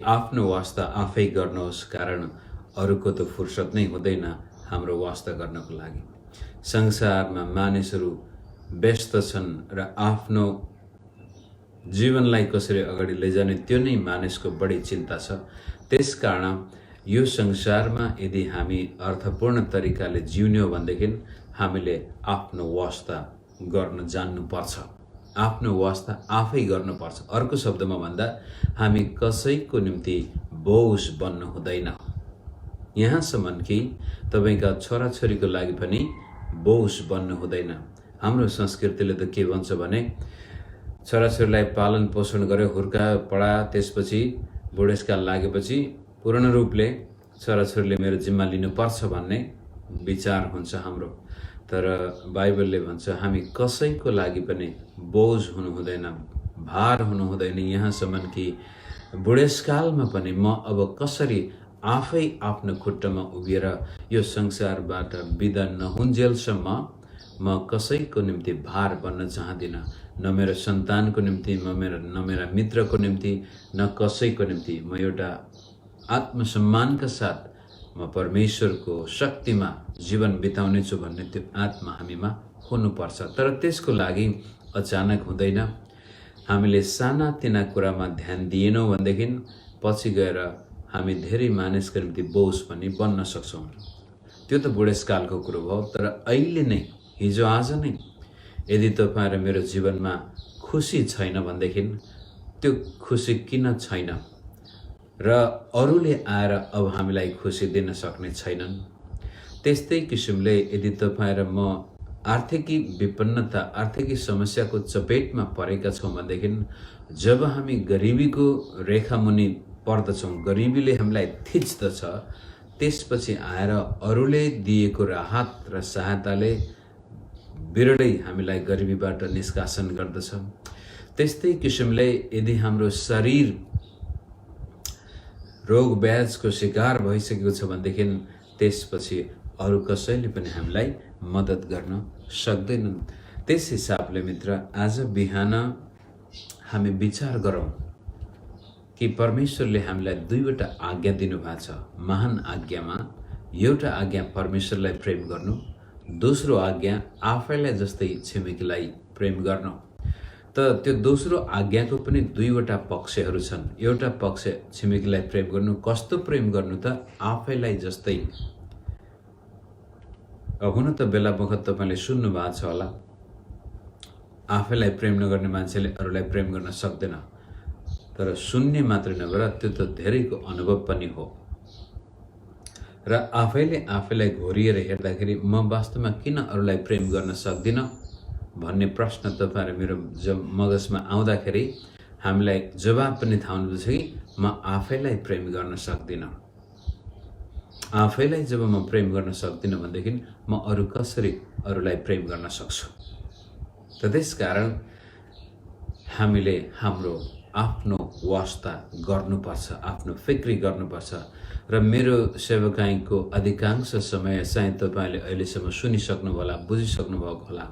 आफ्नो वास्ता आफै गर्नुहोस्, कारण अरूको त फुर्सद नै हुँदैन हाम्रो वास्ता गर्नको लागि। संसारमा मानिसहरू व्यस्त छन् र आफ्नो जीवनलाई कसरी अगाडि लैजाने त्यो नै मानिसको बढी चिन्ता छ। त्यसकारण यो संसारमा यदि हामी अर्थपूर्ण तरिकाले जिउने हो भनेदेखि हामीले आफ्नो वास्ता गर्न जान्नुपर्छ, आफ्नो वास्ता आफै गर्नुपर्छ। अर्को शब्दमा भन्दा हामी कसैको निम्ति बोझ बन्नु हुँदैन। यहाँसम्म कि तपाईका छोराछोरीको लागि पनि बोझ बन्नु हुँदैन। हाम्रो संस्कृतिले त के भन्छ भने छोराछोरीलाई पालन पोषण गर्यो, हुर्कायो, पढायो, त्यसपछि बुढेसकाल लागेपछि पूर्ण रूपले छोराछोरीले मेरो जिम्मा लिनुपर्छ भन्ने विचार हुन्छ हाम्रो। तर बाइबलले भन्छ हामी कसैको लागि पनि बोझ हुनु हुँदैन, भार हुनु हुँदैन। यहाँसम्म कि बुढेसकालमा पनि म अब कसरी आफै आफ्नो खुट्टामा उभिएर यो संसारबाट बिदा नहुन्जेलसम्म म कसैको निम्ति भार बन्न चाहदिनँ। न मेरो सन्तानको निम्ति, न मेरा मित्रको निम्ति, न कसैको निम्ति। म एउटा आत्मसम्मानका साथ म परमेश्वरको शक्तिमा जीवन बिताउने छु भन्ने त्यो आत्मा हामीमा हुनुपर्छ। तर त्यसको लागि अचानक हुँदैन। हामीले सानातिना कुरामा ध्यान दिएनौँ भनेदेखि पछि गएर हामी धेरै मानिसको निम्ति बोझ पनि बन्न सक्छौँ। त्यो त बुढेसकालको कुरो भयो। तर अहिले नै, हिजो आज नै यदि तपाईँ र मेरो जीवनमा खुसी छैन भनेदेखि त्यो खुसी किन छैन र अरूले आएर अब हामीलाई खुसी दिन सक्ने छैनन्। त्यस्तै किसिमले यदि तपाईँ र म आर्थिकी विपन्नता, आर्थिकी समस्याको चपेटमा परेका छौँ भनेदेखि जब हामी गरिबीको रेखामुनि पर्दछौँ, गरिबीले हामीलाई थिच्दछ, त्यसपछि आएर अरूले दिएको राहत र सहायताले बिरडै हामीलाई गरिबीबाट निष्कासन गर्दछ। त्यस्तै किसिमले यदि हाम्रो शरीर रोग व्याधको शिकार भइसकेको छ भनेदेखि त्यसपछि अरू कसैले पनि हामीलाई मद्दत गर्न सक्दैनन्। त्यस हिसाबले मित्र, आज बिहान हामी विचार गरौँ कि परमेश्वरले हामीलाई दुईवटा आज्ञा दिनुभएको छ। महान आज्ञामा एउटा आज्ञा परमेश्वरलाई प्रेम गर्नु, दोस्रो आज्ञा आफैलाई जस्तै छिमेकीलाई प्रेम गर्नु। त त्यो दोस्रो आज्ञाको पनि दुईवटा पक्षहरू छन्। एउटा पक्ष छिमेकीलाई प्रेम गर्नु। कस्तो प्रेम गर्नु त? आफैलाई जस्तै। हुन त बेला बखत तपाईँले सुन्नु भएको छ होला, आफैलाई प्रेम नगर्ने मान्छेले अरूलाई प्रेम गर्न सक्दैन। तर सुन्ने मात्रै नभएर त्यो त धेरैको अनुभव पनि हो। र आफैलाई घोरिएर हेर्दाखेरि म वास्तवमा किन अरूलाई प्रेम गर्न सक्दिनँ भन्ने प्रश्न तपाईँ र मेरो जब मगजमा आउँदाखेरि हामीलाई जवाब पनि थाहा हुनुपर्छ कि म आफैलाई प्रेम गर्न सक्दिनँ। आफैलाई जब म प्रेम गर्न सक्दिनँ भनेदेखि म अरू कसरी अरूलाई प्रेम गर्न सक्छु? त त्यसकारण हामीले हाम्रो आफ्नो वास्ता गर्नुपर्छ, आफ्नो फिक्री गर्नुपर्छ। र मेरो सेवकाईको अधिकांश समय सायद तपाईँले अहिलेसम्म सुनिसक्नु होला, बुझिसक्नु भएको होला।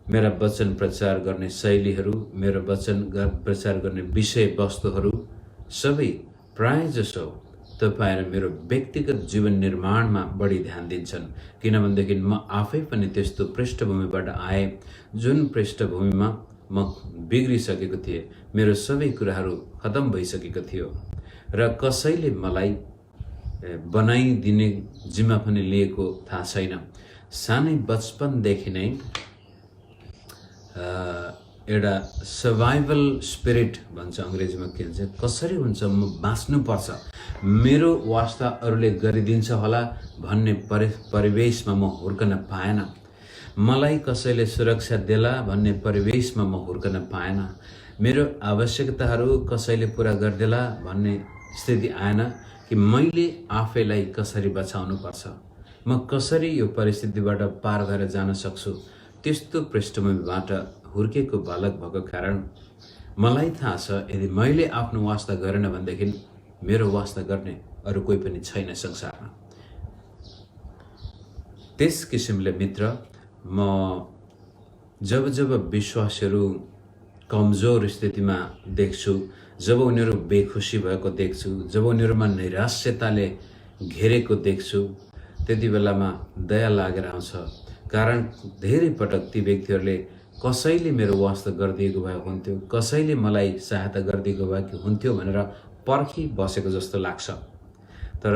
मेरा वचन प्रचार गर्ने शैलीहरू, मेरो वचन प्रचार गर्ने विषयवस्तुहरू सबै प्राय जसो तपाईँ र मेरो व्यक्तिगत जीवन निर्माणमा बढी ध्यान दिन्छन्। किनभनेदेखि म आफै पनि त्यस्तो पृष्ठभूमिबाट आएँ जुन पृष्ठभूमिमा म बिग्रिसकेको थिएँ। मेरो सबै कुराहरू खतम भइसकेको थियो र कसैले मलाई बनाइदिने जिम्मा पनि लिएको थाहा छैन। सानै बचपनदेखि नै एउटा सर्भाइभल स्पिरिट भन्छ अङ्ग्रेजीमा, के भन्छ, कसरी हुन्छ म बाँच्नुपर्छ, मेरो वास्ता अरूले गरिदिन्छ होला भन्ने परिवेशमा म हुर्कन पाएन। मलाई कसैले सुरक्षा देला भन्ने परिवेशमा म हुर्कन पाएन। मेरो आवश्यकताहरू कसैले पुरा गरिदेला भन्ने स्थिति आएन कि मैले आफैलाई कसरी बचाउनु पर्छ, म कसरी यो परिस्थितिबाट पार भएर जान सक्छु। त्यस्तो पृष्ठभूमिबाट हुर्केको बालक भएको कारण मलाई थाहा छ यदि मैले आफ्नो वास्ता गरेन भनेदेखि मेरो वास्ता गर्ने अरू कोही पनि छैन संसारमा। त्यस किसिमले मित्र, म जब विश्वासहरू कमजोर स्थितिमा देख्छु जब उनीहरू बेखुसी भएको देख्छु, जब उनीहरूमा नैराश्यताले घेरेको देख्छु, त्यति बेलामा दया लागेर आउँछ। कारण धेरै पटक ती व्यक्तिहरूले कसैले मेरो वास्ता गरिदिएको भए हुन्थ्यो, कसैले मलाई सहायता गरिदिएको भए हुन्थ्यो भनेर पर्खिबसेको जस्तो लाग्छ। तर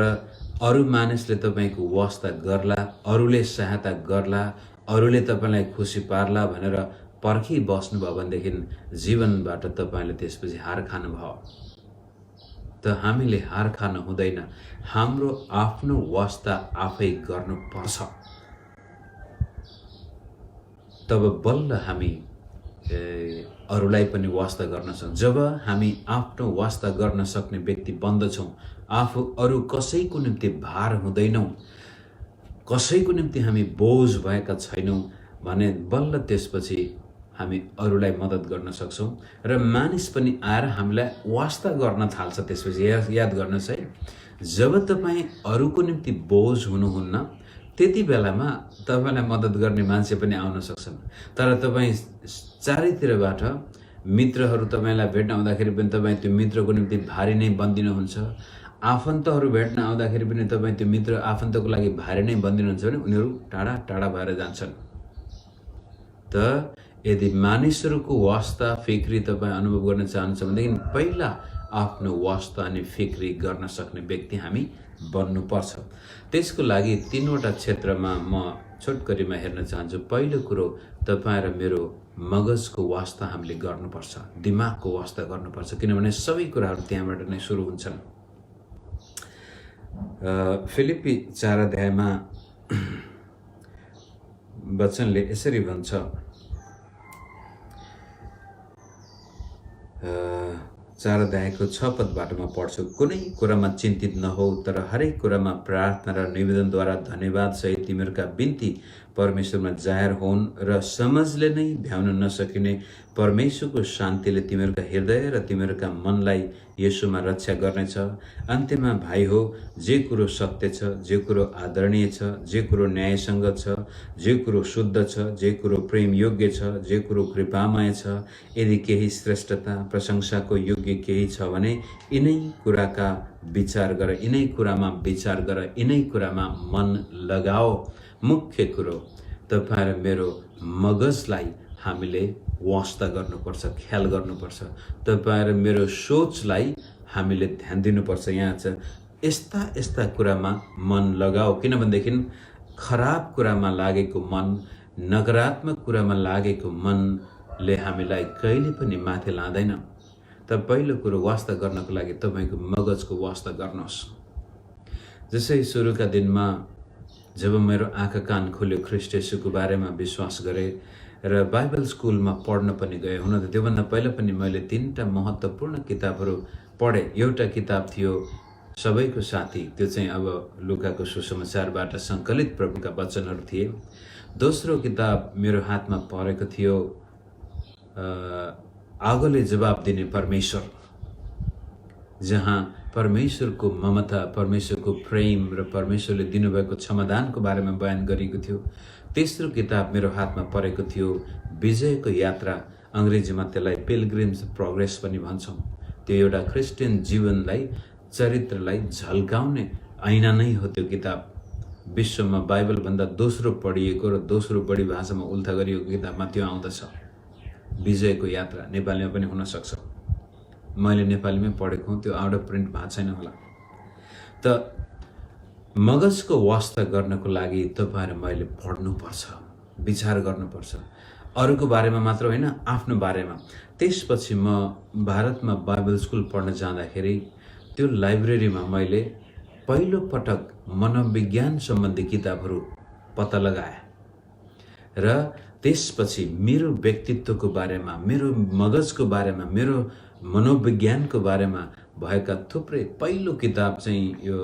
अरू मानिसले तपाईँको वास्ता गर्ला, अरूले सहायता गर्ला, अरूले तपाईँलाई खुसी पार्ला भनेर पर्खिबस्नुभयो भनेदेखि जीवनबाट तपाईँले त्यसपछि हार खानुभयो। त हामीले हार खानु हुँदैन, हाम्रो आफ्नो वास्ता आफै गर्नुपर्छ। तब बल्ल हामी अरूलाई पनि वास्ता गर्न सक्छौँ। जब हामी आफ्नो वास्ता गर्न सक्ने व्यक्ति बन्दछौँ, आफू अरू कसैको निम्ति भार हुँदैनौँ, कसैको निम्ति हामी बोझ भएका छैनौँ भने बल्ल त्यसपछि हामी अरूलाई मद्दत गर्न सक्छौँ र मानिस पनि आएर हामीलाई वास्ता गर्न थाल्छ। त्यसपछि याद गर्नुहोस् है, जब तपाईँ अरूको निम्ति बोझ हुनुहुन्न त्यति बेलामा तपाईँलाई मद्दत गर्ने मान्छे पनि आउन सक्छन्। तर तपाईँ चारैतिरबाट मित्रहरू तपाईँलाई भेट्न आउँदाखेरि पनि तपाईँ त्यो मित्रको निम्ति भारी नै बन्दिनुहुन्छ, आफन्तहरू भेट्न आउँदाखेरि पनि तपाईँ त्यो मित्र आफन्तको लागि भारी नै बन्दिनुहुन्छ भने उनीहरू टाढा टाढा भएर जान्छन्। त यदि मानिसहरूको वास्ता फिक्री तपाईँ अनुभव गर्न चाहनुहुन्छ भनेदेखि पहिला आफ्नो वास्ता अनि फिक्री गर्न सक्ने व्यक्ति हामी बन्नुपर्छ। त्यसको लागि 3वटा क्षेत्रमा म छोटकरीमा हेर्न चाहन्छु। पहिलो कुरो, तपाईँ र मेरो मगजको वास्ता हामीले गर्नुपर्छ, दिमागको वास्ता गर्नुपर्छ, किनभने सबै कुराहरू त्यहाँबाट नै सुरु हुन्छन्। फिलिप्पी 4 अध्यायमा वचनले यसरी भन्छ, 4 अध्यायको 6 पदबाट म पढ्छु। कुनै कुरामा चिन्तित नहो, तर हरेक कुरामा प्रार्थना र निवेदनद्वारा धन्यवाद सहित तिमीहरूका बिन्ती परमेश्वरमा जाहेर होन् र समझले नै भ्याउन नसकिने परमेश्वरको शान्तिले तिमीहरूका हृदय र तिमीहरूका मनलाई यसुमा रक्षा गर्नेछ। अन्त्यमा भाइ हो, जे कुरो सत्य छ, जे कुरो आदरणीय छ, जे कुरो न्यायसङ्गत छ, जे कुरो शुद्ध छ, जे कुरो प्रेम योग्य छ, जे कुरो कृपामय छ, यदि केही श्रेष्ठता प्रशंसाको योग्य केही छ भने यिनै कुराका विचार गर, यिनै कुरामा विचार गर, यिनै कुरामा मन लगाओ। मुख्य कुरो, तपाईँ र मेरो मगजलाई हामीले वास्ता गर्नुपर्छ, ख्याल गर्नुपर्छ। तपाईँ र मेरो सोचलाई हामीले ध्यान दिनुपर्छ। यहाँ छ यस्ता यस्ता कुरामा मन लगाओ, किनभनेदेखि खराब कुरामा लागेको मन, नकारात्मक कुरामा लागेको मनले हामीलाई कहिले पनि माथि लाँदैन। त पहिलो कुरो, वास्ता गर्नको लागि तपाईँको मगजको वास्ता गर्नुहोस्। जसै सुरुका दिनमा जब मेरो आँखा कान खुल्यो, ख्रीष्ट येशूको बारेमा विश्वास गरेँ र बाइबल स्कुलमा पढ्न पनि गएँ। हुन त त्योभन्दा पहिला पनि मैले 3टा महत्त्वपूर्ण किताबहरू पढेँ। एउटा किताब थियो सबैको साथी, त्यो चाहिँ अब लुकाको सुसमाचारबाट सङ्कलित प्रभुका वचनहरू थिए। दोस्रो किताब मेरो हातमा परेको थियो आगोले जवाब दिने परमेश्वर, जहाँ परमेश्वरको ममता, परमेश्वरको प्रेम र परमेश्वरले दिनुभएको क्षमादानको बारेमा बयान गरिएको थियो। तेस्रो किताब मेरो हातमा परेको थियो विजयको यात्रा, अङ्ग्रेजीमा त्यसलाई पिलग्रिम्स प्रोग्रेस पनि भन्छौँ। त्यो एउटा क्रिस्चियन जीवनलाई, चरित्रलाई झल्काउने ऐना नै हो त्यो किताब। विश्वमा बाइबलभन्दा दोस्रो पढिएको र दोस्रो बढी भाषामा उल्था गरिएको किताबमा त्यो आउँदछ, विजयको यात्रा। नेपालीमा पनि हुनसक्छ, मैले नेपालीमै पढेको हुँ, त्यो आउट अफ प्रिन्ट भएको छैन होला। त मगजको वास्ता गर्नको लागि तपाईँ र मैले पढ्नुपर्छ, विचार गर्नुपर्छ, अरूको बारेमा मात्र होइन, आफ्नो बारेमा। त्यसपछि म भारतमा बाइबल स्कुल पढ्न जाँदाखेरि त्यो लाइब्रेरीमा मैले पहिलो पटक मनोविज्ञान सम्बन्धी किताबहरू पत्ता लगाएँ र त्यसपछि मेरो व्यक्तित्वको बारेमा, मेरो मगजको बारेमा, मेरो मनोविज्ञानको बारेमा भएका थुप्रै, पहिलो किताब चाहिँ यो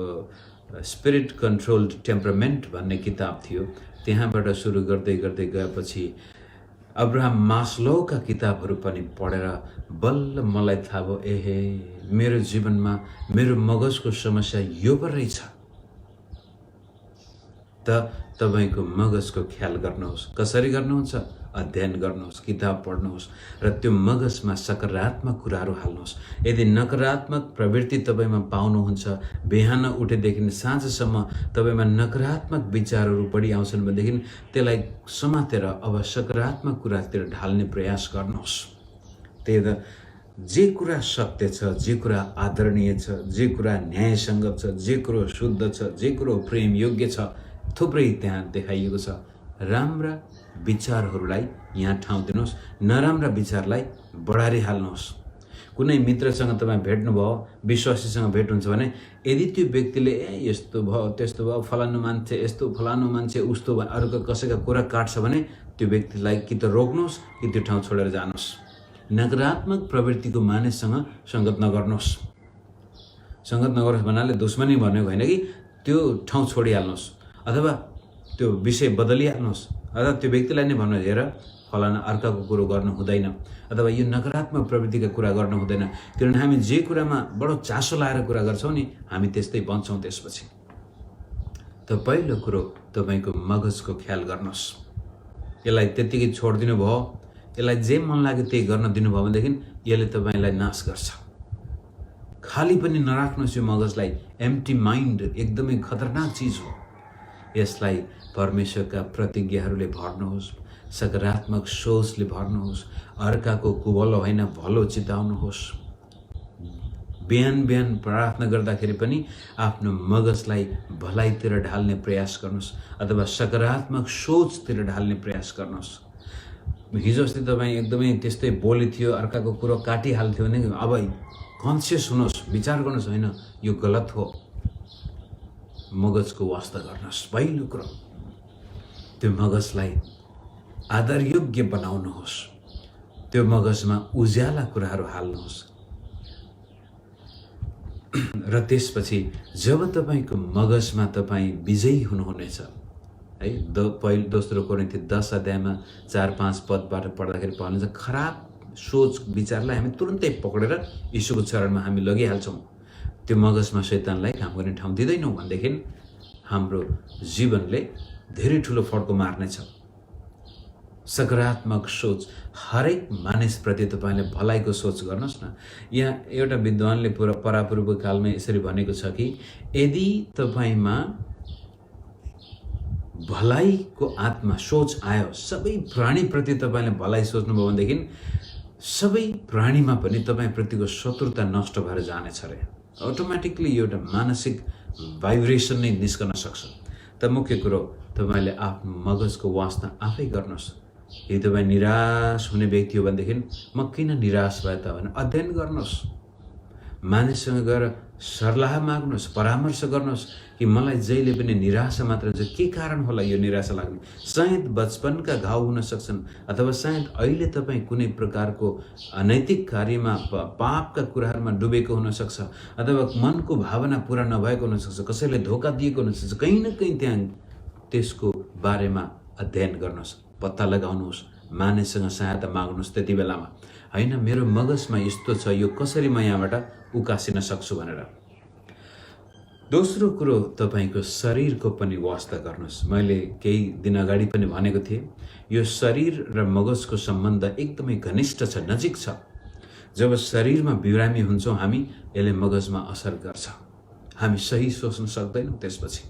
स्पिरिट कन्ट्रोल्ड टेम्परामेन्ट भन्ने किताब थियो। त्यहाँबाट सुरु गर्दै गर्दै गएपछि अब्राहम मास्लोका किताबहरू पनि पढेर बल्ल मलाई थाहा भयो, एहे मेरो जीवनमा मेरो मगजको समस्या यो पो रहेछ। त तपाईको मगजको ख्याल गर्नुहोस्। कसरी गर्नुहुन्छ? अध्ययन गर्नुहोस्, किताब पढ्नुहोस् र त्यो मगजमा सकारात्मक कुराहरू हाल्नुहोस्। यदि नकारात्मक प्रवृत्ति तपाईमा पाउनुहुन्छ, बिहान उठेदेखि साँझसम्म तपाईमा नकारात्मक विचारहरू बढी आउँछन् भनेदेखि त्यसलाई समातेर अब सकारात्मक कुरातिर ढाल्ने प्रयास गर्नुहोस्। त्यही त जे कुरा सत्य छ, जे कुरा आदरणीय छ, जे कुरा न्यायसङ्गत छ, जे कुरो शुद्ध छ, जे कुरो प्रेम योग्य छ, थुप्रै त्यहाँ देखाइएको छ। राम्रा विचारहरूलाई यहाँ ठाउँ दिनुहोस्, नराम्रा विचारलाई बढारिहाल्नुहोस्। कुनै मित्रसँग तपाईँ भेट्नुभयो, विश्वासीसँग भेट हुन्छ भने यदि त्यो व्यक्तिले यस्तो भयो त्यस्तो भयो, फलानु मान्छे यस्तो, फलानु मान्छे उस्तो भयो, अरूको कसैका कुरा काट्छ भने त्यो व्यक्तिलाई कि त रोक्नुहोस् कि त्यो ठाउँ छोडेर जानुहोस्। नकारात्मक प्रवृत्तिको मानिससँग सङ्गत नगर्नुहोस्। सङ्गत नगर्नुहोस् भन्नाले दुश्मनी भनेको होइन कि त्यो ठाउँ छोडिहाल्नुहोस् अथवा त्यो विषय बदलिहाल्नुहोस् अथवा त्यो व्यक्तिलाई नै भन्नु, हेर फलाना अर्काको कुरो गर्नु हुँदैन अथवा यो नकारात्मक प्रवृत्तिका कुरा गर्नु हुँदैन। किनभने हामी जे कुरामा बडो चासो लाएर कुरा गर्छौँ नि, हामी त्यस्तै बन्छौँ त्यसपछि। त पहिलो कुरो तपाईँको मगजको ख्याल गर्नुहोस्। यसलाई त्यत्तिकै छोडिदिनु भयो, यसलाई जे मन लाग्यो त्यही गर्न दिनुभयो भनेदेखि यसले तपाईँलाई नाश गर्छ। खाली पनि नराख्नुहोस् यो मगजलाई। एम्प्टी माइन्ड एकदमै खतरनाक चिज हो। यसलाई परमेश्वरका प्रतिज्ञाहरूले भर्नुहोस्, सकारात्मक सोचले भर्नुहोस्, अर्काको कुभलो होइन भलो चिताउनुहोस्। बिहान बिहान प्रार्थना गर्दाखेरि पनि आफ्नो मगजलाई भलाइतिर ढाल्ने प्रयास गर्नुहोस् अथवा सकारात्मक सोचतिर ढाल्ने प्रयास गर्नुहोस्। हिजो अस्ति तपाईँ एकदमै त्यस्तै बोली थियो, अर्काको कुरो काटिहाल्थ्यो भने अब कन्सियस हुनुहोस्, विचार गर्नुहोस्, होइन यो गलत हो। मगजको वास्ता गर्नुहोस्। पहिलो कुरो त्यो मगजलाई आदरयोग्य बनाउनुहोस्। त्यो मगजमा उज्याला कुराहरू हाल्नुहोस्। र त्यसपछि जब तपाईँको मगजमा तपाईँ विजयी हुनुहुनेछ है, दोस्रो कोरिन्थी 10 अध्यायमा 4-5 पदबाट पढ्दाखेरि भन्नुहुन्छ, खराब सोच विचारलाई हामी तुरुन्तै पक्रेर यीशुको चरणमा हामी लगिहाल्छौँ। त्यो मगजमा शैतानलाई काम गर्ने ठाउँ दिँदैनौँ भनेदेखि हाम्रो जीवनले धेरै ठुलो फड्को मार्नेछ। सकारात्मक सोच, हरेक मानिसप्रति तपाईँले भलाइको सोच गर्नुहोस् न। यहाँ एउटा विद्वानले परापूर्व कालमा यसरी भनेको छ कि यदि तपाईँमा भलाइको आत्मा सोच आयो, सबै प्राणीप्रति तपाईँले भलाइ सोच्नुभयो भनेदेखि सबै प्राणीमा पनि तपाईँप्रतिको शत्रुता नष्ट भएर जानेछ अरे। अटोमेटिकली एउटा मानसिक भाइब्रेसन नै निस्कन सक्छ। त मुख्य कुरो तपाईँले आफ्नो मगजको वास्ता आफै गर्नुहोस्। यदि तपाईँ निराश हुने व्यक्ति हो भनेदेखि म किन निराश भए त भनेर अध्ययन गर्नुहोस्। मानिससँग गएर सल्लाह माग्नुहोस्, परामर्श गर्नुहोस् कि मलाई जहिले पनि निराशा मात्र हुन्छ, के कारण होला यो निराशा लाग्ने? सायद बचपनका घाउ हुन सक्छन् अथवा सायद अहिले तपाईँ कुनै प्रकारको अनैतिक कार्यमा पापका कुराहरूमा डुबेको हुनसक्छ अथवा मनको भावना पुरा नभएको हुनसक्छ, कसैले धोका दिएको हुनसक्छ। कहीँ न कहीँ त्यहाँ त्यसको बारेमा अध्ययन गर्नुहोस्, पत्ता लगाउनुहोस्, मानिससँग सहायता माग्नुहोस्। त्यति बेलामा होइन मेरो मगजमा यस्तो छ, यो कसरी म यहाँबाट उकासिन सक्छु भनेर। दोस्रो कुरो तपाईँको शरीरको पनि वास्ता गर्नुहोस्। मैले केही दिन अगाडि पनि भनेको थिएँ, यो शरीर र मगजको सम्बन्ध एकदमै घनिष्ठ छ, नजिक छ। जब शरीरमा बिरामी हुन्छौँ हामी, यसले मगजमा असर गर्छ। हामी सही सोच्न सक्दैनौँ, त्यसपछि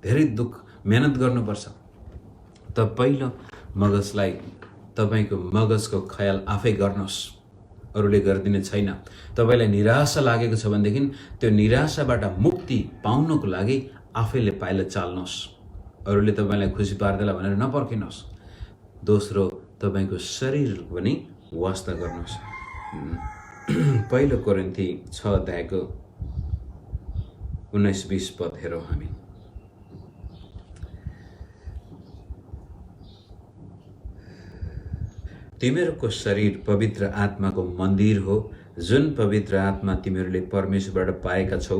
धेरै दुःख मेहनत गर्नुपर्छ। त पहिलो मगजलाई, तपाईँको मगजको ख्याल आफै गर्नुहोस्, अरूले गरिदिने छैन। तपाईँलाई निराशा लागेको छ भनेदेखि त्यो निराशाबाट मुक्ति पाउनको लागि आफैले पाइला चाल्नुहोस्। अरूले तपाईँलाई खुसी पार्दैला भनेर नपर्खिनुहोस्। दोस्रो तपाईँको शरीर पनि वास्ता गर्नुहोस्। पहिलो कोरिन्थी 6 अध्यायको 19-20 पद हेरौँ हामी। तिमीहरूको शरीर पवित्र आत्माको मन्दिर हो, जुन पवित्र आत्मा तिमीहरूले परमेश्वरबाट पाएका छौ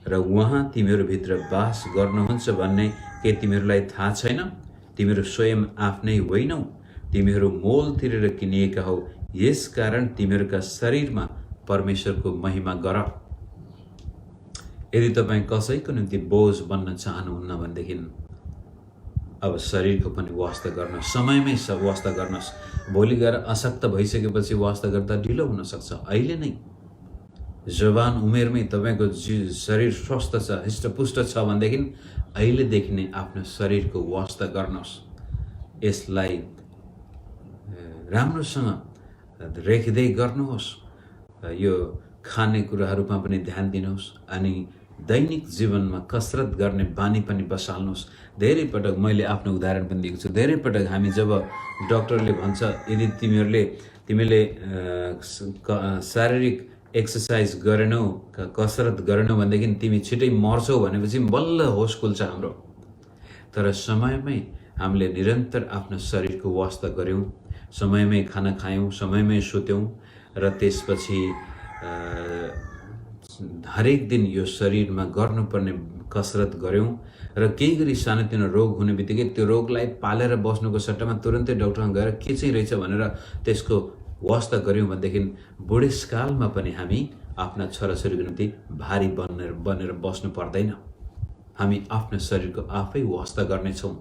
र उहाँ तिमीहरूभित्र वास गर्नुहुन्छ भन्ने के तिमीहरूलाई थाहा छैन? तिमीहरू स्वयं आफ्नै होइनौ, तिमीहरू मोल तिरेर किनिएका हौ। यसकारण तिमीहरूका शरीरमा परमेश्वरको महिमा गर। यदि तपाईँ कसैको निम्ति बोझ बन्न चाहनुहुन्न भनेदेखि अब शरीरको पनि वास्ता गर्न समयमै वास्ता गर्नुहोस्। भोलि गएर अशक्त भइसकेपछि वास्ता गर्दा ढिलो हुनसक्छ। अहिले नै जवान उमेरमै तपाईँको शरीर स्वस्थ छ, हृष्टपुष्ट छ भनेदेखि अहिलेदेखि नै आफ्नो शरीरको वास्ता गर्नुहोस्। यसलाई राम्रोसँग रेखदेख गर्नुहोस्। यो खानेकुराहरूमा पनि ध्यान दिनुहोस् अनि दैनिक जीवनमा कसरत गर्ने बानी पनि बसाल्नुहोस्। धेरै पटक मैले आफ्नो उदाहरण पनि दिएको छु। धेरै पटक हामी जब डक्टरले भन्छ यदि तिमीले शारीरिक एक्सर्साइज गरेनौ, कसरत गरेनौ भनेदेखि तिमी छिटै मर्छौ भनेपछि बल्ल होस खुल्छ हाम्रो। तर समयमै हामीले निरन्तर आफ्नो शरीरको वास्ता गऱ्यौँ, समयमै खाना खायौँ, समयमै सुत्यौँ र त्यसपछि हरेक दिन यो शरीरमा गर्नुपर्ने कसरत गऱ्यौँ र केही गरी सानोतिनो रोग हुने बित्तिकै त्यो रोगलाई पालेर बस्नुको सट्टामा तुरन्तै डक्टरमा गएर के चाहिँ रहेछ भनेर त्यसको वास्ता गऱ्यौँ भनेदेखि बुढेसकालमा पनि हामी आफ्ना छोराछोरीको निम्ति भारी बनेर बस्नु पर्दैन। हामी आफ्नो शरीरको आफै वास्ता गर्नेछौँ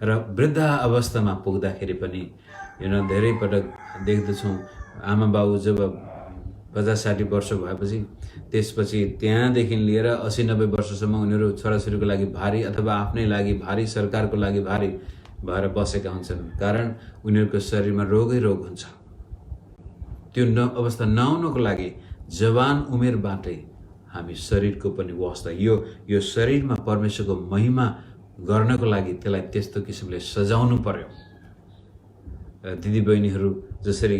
र वृद्ध अवस्थामा पुग्दाखेरि पनि धेरै पटक देख्दछौँ आमा बाबु जब 50-60 वर्ष भएपछि त्यसपछि त्यहाँदेखि लिएर 80-90 वर्षसम्म उनीहरू छोराछोरीको लागि भारी अथवा आफ्नै लागि भारी, सरकारको लागि भारी भएर बसेका हुन्छन्। कारण उनीहरूको शरीरमा रोगै रोग हुन्छ। त्यो अवस्था नआउनको लागि जवान उमेरबाटै हामी शरीरको पनि वास्ता यो शरीरमा परमेश्वरको महिमा गर्नको लागि त्यसलाई त्यस्तो किसिमले सजाउनु पर्यो। दिदीबहिनीहरू जसरी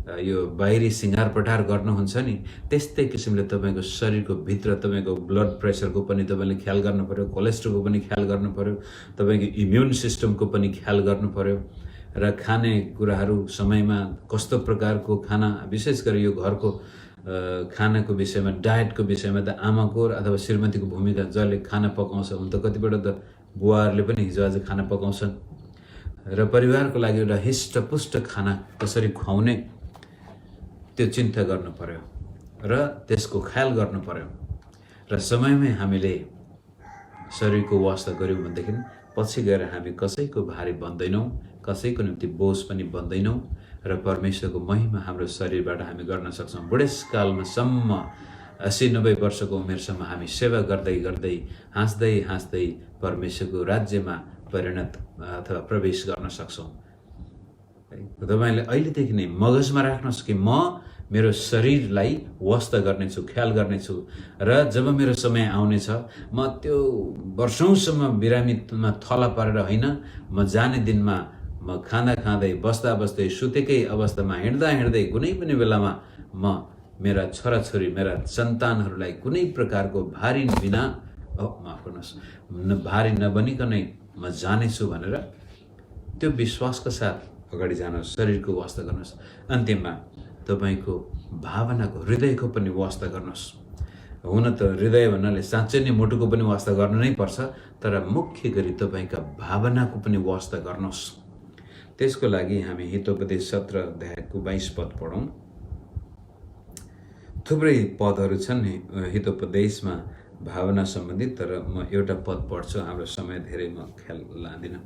यो बाहिरी सिँगार पटार गर्नुहुन्छ नि, त्यस्तै किसिमले तपाईँको शरीरको भित्र तपाईँको ब्लड प्रेसरको पनि तपाईँले ख्याल गर्नु पर्यो, कोलेस्ट्रोलको पनि ख्याल गर्नु पर्यो, तपाईँको इम्युन सिस्टमको पनि ख्याल गर्नु पर्यो र खाने कुराहरू समयमा कस्तो प्रकारको खाना, विशेष गरी यो घरको खानाको विषयमा, डायटको विषयमा त आमाको अथवा श्रीमतीको भूमिका, जसले खाना पकाउँछ। हुन त कतिपल्ट त बुवाहरूले पनि हिजो आज खाना पकाउँछन् र परिवारको लागि एउटा हिष्टपुष्ट खाना कसरी खुवाउने त्यो चिन्ता गर्नु पर्यो र त्यसको ख्याल गर्नु पर्यो र समयमै हामीले शरीरको वास्ता गऱ्यौँ भनेदेखि पछि गएर हामी कसैको भारी बन्दैनौँ, कसैको निम्ति बोझ पनि बन्दैनौँ र परमेश्वरको महिमा हाम्रो शरीरबाट हामी गर्न सक्छौँ। बुढेसकालमा सम्म 80-90 वर्षको उमेरसम्म हामी सेवा गर्दै गर्दै हाँस्दै हाँस्दै परमेश्वरको राज्यमा परिणत अथवा प्रवेश गर्न सक्छौँ। तपाईँले अहिलेदेखि नै मगजमा राख्नुहोस् कि म मेरो शरीरलाई वास्ता गर्नेछु, ख्याल गर्नेछु र जब मेरो समय आउनेछ म त्यो वर्षौँसम्म बिरामीमा थला परेर होइन, म जाने दिनमा म खाँदा खाँदै, बस्दा बस्दै, सुतेकै अवस्थामा, हिँड्दा हिँड्दै कुनै पनि बेलामा म मेरा छोराछोरी, मेरा सन्तानहरूलाई कुनै प्रकारको भारी बिना माफ गर्नुहोस् भारी नबनिकनै म जानेछु भनेर त्यो विश्वासका साथ अगाडि जानुहोस्, शरीरको वास्ता गर्नुहोस्। अन्त्यमा तपाईँको भावनाको, हृदयको पनि वास्ता गर्नुहोस्। हुन त हृदय भन्नाले साँच्चै नै मुटुको पनि वास्ता गर्नु नै पर्छ, तर मुख्य गरी तपाईँका भावनाको पनि वास्ता गर्नुहोस्। त्यसको लागि हामी हितोपदेश 17 अध्यायको 22 पद पढौँ। थुप्रै पदहरू छन् हितोपदेशमा भावना सम्बन्धित, तर म एउटा पद पढ्छु, हाम्रो समय धेरै म ख्याल लाँदिनँ।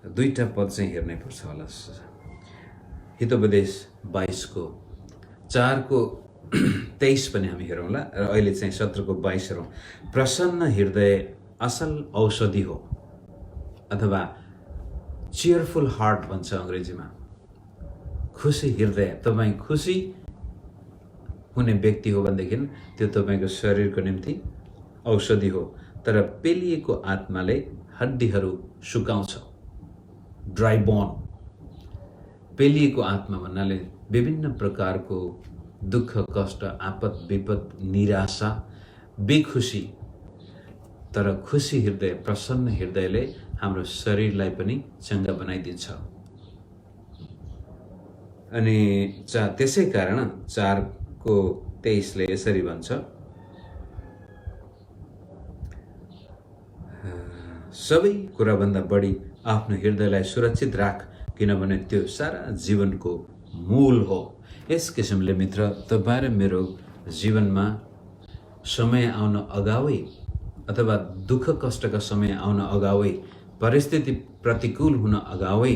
2टा पद चाहिँ हेर्नै पर्छ होला। हितोपदेश 22 को 4 को 23 पनि हामी हेरौँला र अहिले चाहिँ 17 को 22 हेरौँ। प्रसन्न हृदय असल औषधि हो, अथवा चियरफुल हार्ट भन्छ अङ्ग्रेजीमा। खुसी हृदय, तपाईँ खुसी हुने व्यक्ति हो भनेदेखि त्यो तपाईँको शरीरको निम्ति औषधि हो। तर पेलिएको आत्माले हड्डीहरू सुकाउँछ, ड्राई बोन। पेलिएको आत्मा भन्नाले विभिन्न प्रकारको दुःख, कष्ट, आपद, विपद, निराशा, बेखुसी। तर खुसी हृदय, प्रसन्न हृदयले हाम्रो शरीरलाई पनि चङ्गा बनाइदिन्छ। अनि त्यसै कारण 4 को 23 ले यसरी भन्छ, सबै कुराभन्दा बढी आफ्नो हृदयलाई सुरक्षित राख, किनभने त्यो सारा जीवनको मूल हो। यस किसिमले मित्र, तपाईँ र मेरो जीवनमा समय आउन अगावै अथवा दुःख कष्टका समय आउन अगावै परिस्थिति प्रतिकूल हुन अगावै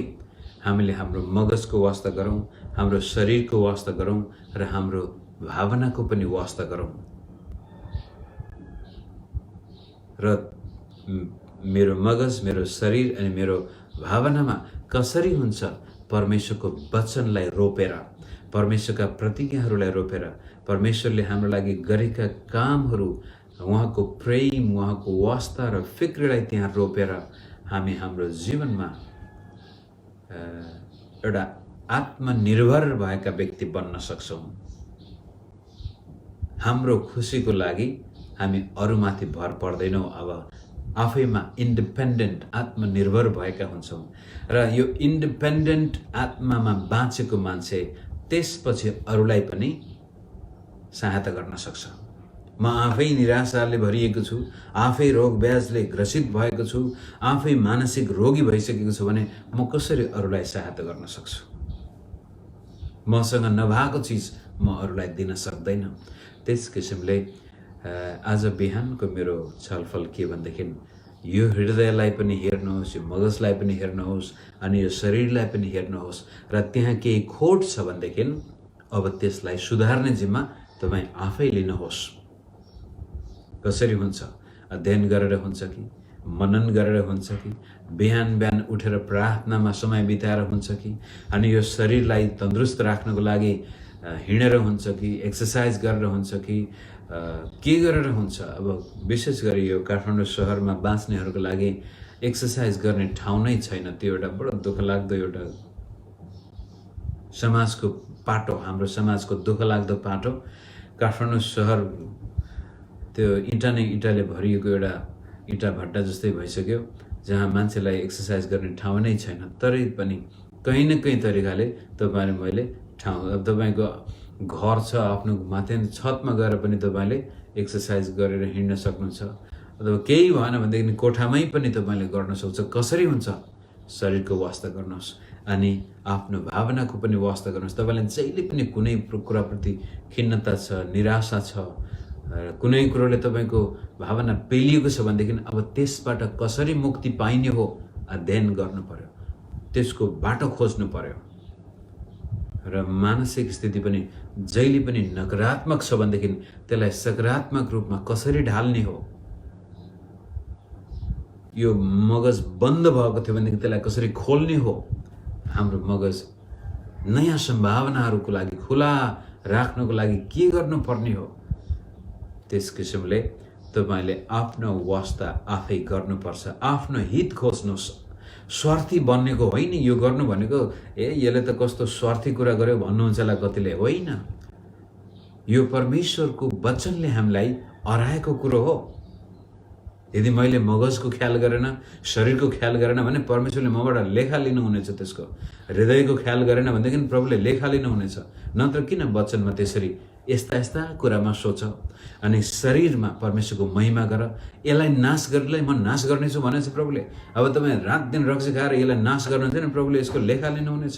हामीले हाम्रो मगजको वास्ता गरौँ, हाम्रो शरीरको वास्ता गरौँ र हाम्रो भावनाको पनि वास्ता गरौँ। र मेरो मगज, मेरो शरीर अनि मेरो भावनामा कसरी हुन्छ परमेश्वरको वचनलाई रोपेर, परमेश्वरका प्रतिज्ञाहरूलाई रोपेर, परमेश्वरले हाम्रो लागि गरेका कामहरू, उहाँको प्रेम, उहाँको वास्ता र फिक्रलाई त्यहाँ रोपेर हामी हाम्रो जीवनमा एउटा आत्मनिर्भर भएका व्यक्ति बन्न सक्छौँ। हाम्रो खुसीको लागि हामी अरूमाथि भर पर्दैनौँ। अब आफैमा इन्डिपेन्डेन्ट, आत्मनिर्भर भएका हुन्छौँ र यो इन्डिपेन्डेन्ट आत्मामा बाँचेको मान्छे त्यसपछि अरूलाई पनि सहायता गर्न सक्छ। म आफै निराशाले भरिएको छु, आफै रोग ब्याजले ग्रसित भएको छु, आफै मानसिक रोगी भइसकेको छु भने म कसरी अरूलाई सहायता गर्न सक्छु? मसँग नभएको चिज म अरूलाई दिन सक्दैन। त्यस किसिमले आज बिहानको मेरो छलफल के भनेदेखि यो हृदयलाई पनि हेर्नुहोस्, यो मगजलाई पनि हेर्नुहोस् अनि यो शरीरलाई पनि हेर्नुहोस् र त्यहाँ केही खोट छ भनेदेखि अब त्यसलाई सुधार्ने जिम्मा तपाईँ आफै लिनुहोस्। कसरी हुन्छ? अध्ययन गरेर हुन्छ कि, मनन गरेर हुन्छ कि, बिहान बिहान उठेर प्रार्थनामा समय बिताएर हुन्छ कि, अनि यो शरीरलाई तन्दुरुस्त राख्नको लागि हिँडेर हुन्छ कि, एक्सर्साइज गरेर हुन्छ कि, के गरेर हुन्छ? अब विशेष गरी यो काठमाडौँ सहरमा बाँच्नेहरूको लागि एक्सर्साइज गर्ने ठाउँ नै छैन। त्यो एउटा बडो दुःखलाग्दो एउटा समाजको पाटो, हाम्रो समाजको दुःखलाग्दो पाटो। काठमाडौँ सहर त्यो इँटाले भरिएको एउटा इँटा भट्टा जस्तै भइसक्यो, जहाँ मान्छेलाई एक्सर्साइज गर्ने ठाउँ नै छैन। तरै पनि कहीँ न कहीँ तरिकाले तपाईँले मैले ठाउँ, अब तपाईँको घर छ आफ्नो माथि छतमा गएर पनि तपाईँले एक्सर्साइज गरेर हिँड्न सक्नुहुन्छ, अथवा केही भएन भनेदेखि कोठामै पनि तपाईँले गर्न सक्छ। कसरी हुन्छ? शरीरको वास्ता गर्नुहोस् अनि आफ्नो भावनाको पनि वास्ता गर्नुहोस्। तपाईँले जहिले पनि कुनै कुराप्रति खिन्नता छ, निराशा छ, कुनै कुरोले तपाईँको भावना पेलिएको छ भनेदेखि अब त्यसबाट कसरी मुक्ति पाइने हो अध्ययन गर्नु पर्यो, त्यसको बाटो खोज्नु पर्यो। र मानसिक स्थिति पनि जहिले पनि नकारात्मक छ भनेदेखि त्यसलाई सकारात्मक रूपमा कसरी ढाल्ने हो, यो मगज बन्द भएको थियो भनेदेखि त्यसलाई कसरी खोल्ने हो, हाम्रो मगज नयाँ सम्भावनाहरूको लागि खुला राख्नको लागि के गर्नुपर्ने हो, त्यस किसिमले तपाईँले आफ्नो वास्ता आफै गर्नुपर्छ। आफ्नो हित खोज्नुहोस्। स्वार्थी बन्नेको होइन यो गर्नु भनेको, यसले त कस्तो स्वार्थी कुरा गर्यो भन्नुहुन्छ होला कतिले। होइन, यो परमेश्वरको वचनले हामीलाई अराएको कुरो हो। यदि मैले मगजको ख्याल गरेन, शरीरको ख्याल गरेन भने परमेश्वरले मबाट लेखा लिनुहुनेछ। त्यसको हृदयको ख्याल गरेन भनेदेखि प्रभुले लेखा लिनुहुनेछ। नत्र किन वचनमा त्यसरी यस्ता यस्ता कुरामा सोच अनि शरीरमा परमेश्वरको महिमा गर, यसलाई नाश गर्नलाई म नाश गर्नेछु भनेछ प्रभुले। अब तपाईँ रात दिन रक्सी खाएर यसलाई नाश गर्नुहुन्छ भने प्रभुले यसको लेखा लिनुहुनेछ।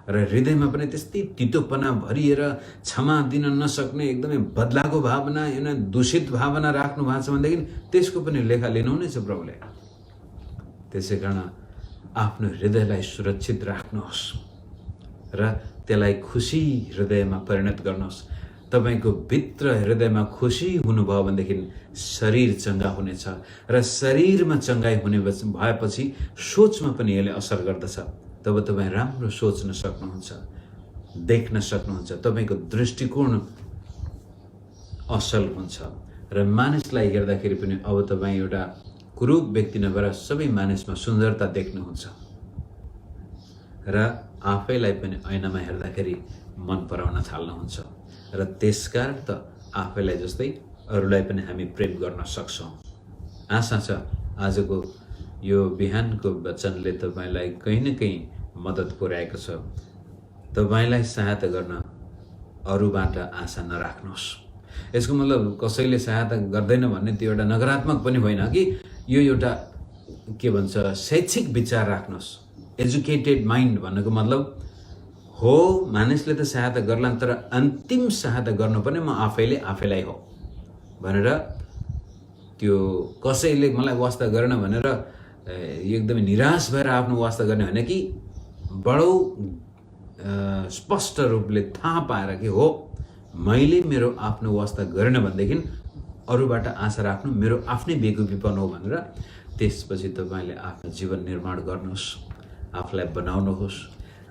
र हृदयमा पनि त्यस्तै तितोपना भरिएर क्षमा दिन नसक्ने एकदमै बदलाको भावना, दूषित भावना राख्नु भएको छ भनेदेखि त्यसको पनि लेखा लिनुहुनेछ प्रभुले। त्यसै कारण आफ्नो हृदयलाई सुरक्षित राख्नुहोस् र त्यसलाई खुसी हृदयमा परिणत गर्नुहोस्। तपाईँको भित्र हृदयमा खुसी हुनुभयो भनेदेखि शरीर चङ्गा हुनेछ र शरीरमा चङ्गाई हुने भएपछि सोचमा पनि यसले असर गर्दछ। तब तपाईँ राम्रो सोच्न सक्नुहुन्छ, देख्न सक्नुहुन्छ, तपाईँको दृष्टिकोण असल हुन्छ र मानिसलाई हेर्दाखेरि पनि अब तपाईँ एउटा कुरूप व्यक्ति नभएर सबै मानिसमा सुन्दरता देख्नुहुन्छ र आफैलाई पनि ऐनामा हेर्दाखेरि मन पराउन थाल्नुहुन्छ र त्यसकारण त आफैलाई जस्तै अरूलाई पनि हामी प्रेम गर्न सक्छौँ। आशा छ आजको यो बिहानको वचनले तपाईँलाई कहीँ न कहीँ मद्दत पुर्याएको छ। तपाईँलाई सहायता गर्न अरूबाट आशा नराख्नुहोस्। यसको मतलब कसैले सहायता गर्दैन भन्ने त्यो एउटा नकारात्मक पनि होइन कि, यो एउटा के भन्छ शैक्षिक विचार राख्नुहोस्। एजुकेटेड माइन्ड भन्नुको मतलब हो मानिसले त सहायता गर्लान् तर अन्तिम सहायता गर्नुपर्ने म आफैलाई हो भनेर, त्यो कसैले मलाई वास्ता गरेन भनेर एकदमै निराश भएर आफ्नो वास्ता गर्ने होइन कि बडो स्पष्ट रूपले थाहा पाएर कि हो मैले मेरो आफ्नो वास्ता गरेन भनेदेखि अरूबाट आशा राख्नु मेरो आफ्नै बेकुफीपन हो भनेर त्यसपछि तपाईँले आफ्नो जीवन निर्माण गर्नुहोस्, आफूलाई बनाउनुहोस्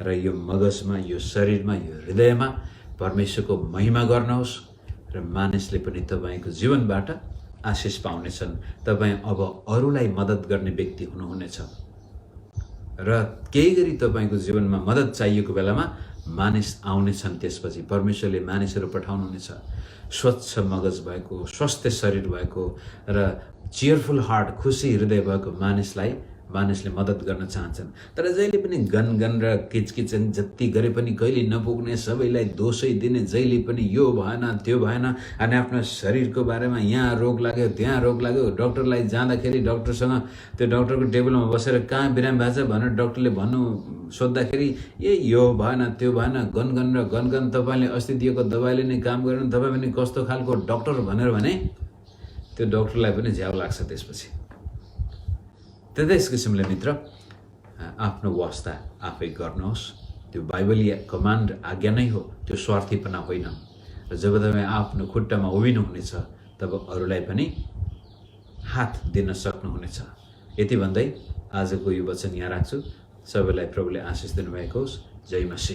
र यो मगजमा, यो शरीरमा, यो हृदयमा परमेश्वरको महिमा गर्नुहोस् र मानिसले पनि तपाईँको जीवनबाट आशिष पाउनेछन्। तपाईँ अब अरूलाई मद्दत गर्ने व्यक्ति हुनुहुनेछ र केही गरी तपाईँको जीवनमा मद्दत चाहिएको बेलामा मानिस आउनेछन्। त्यसपछि परमेश्वरले मानिसहरू पठाउनुहुनेछ, स्वच्छ मगज भएको, स्वस्थ शरीर भएको र चियरफुल हार्ट, खुसी हृदय भएको मानिसले मद्दत गर्न चाहन्छन्। तर जहिले पनि गनगन र किचकिचन जति गरे पनि कहिले नपुग्ने, सबैलाई दोषै दिने, जहिले पनि यो भएन त्यो भएन, अनि आफ्नो शरीरको बारेमा यहाँ रोग लाग्यो त्यहाँ रोग लाग्यो, डक्टरलाई जाँदाखेरि डक्टरसँग त्यो डक्टरको टेबलमा बसेर कहाँ बिरामी भएको छ भनेर डक्टरले सोद्धाखेरि यो भएन त्यो भएन, गनगन र गनगन। तपाईँले अस्ति दिएको दबाईले नै काम गरेन, तपाईँ पनि कस्तो खालको डक्टर भनेर भने त्यो डक्टरलाई पनि झ्याउ लाग्छ। त्यसपछि त्यस किसिमले मित्र आफ्नो वास्ता आफै गर्नुहोस्। त्यो बाइबलीय कमान्ड आज्ञा नै हो, त्यो स्वार्थीपना होइन। र जब तपाईँ आफ्नो खुट्टामा उभिनुहुनेछ तब अरूलाई पनि हात दिन सक्नुहुनेछ। यति भन्दै आजको यो वचन यहाँ राख्छु। सबैलाई प्रभुले आशिष दिनुभएको होस्। जय मसीह।